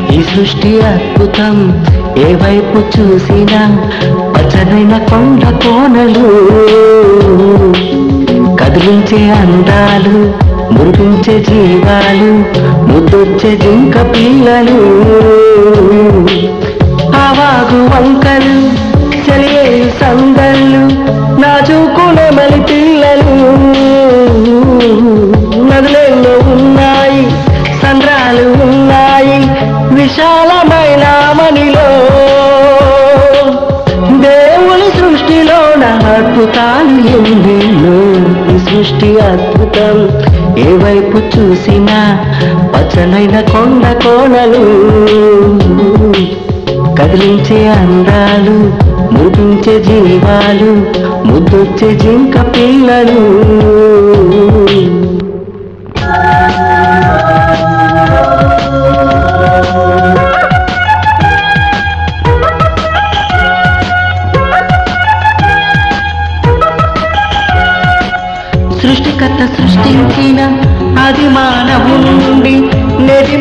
ఈ సృష్టి అద్భుతం ఏ వైపు చూసినా పచ్చనైన కొండ కోనలు కదిలించే అందాలు మురిపించే జీవాలు ముద్దొచ్చే జింక పిల్లలు ఆవాగు వంకలు చెలియేరు సందళ్ళు నాజుకునే మలి పిల్లలు నదులెన్నో ఉన్నాయి సంద్రాలు ఉన్నాయి విశాలమైన మనిలో దేవుని సృష్టిలో నా అద్భుతాలు ఎన్నెన్నో ఈ సృష్టి అద్భుతం ఏ వైపు చూసినా పచ్చనైన కొండ కోనలు కదిలించే అందాలు మురిపించే జీవాలు ముద్దొచ్చే జింక పిల్లలు సృష్టికర్త సృష్టించిన అది మానవుండి నెది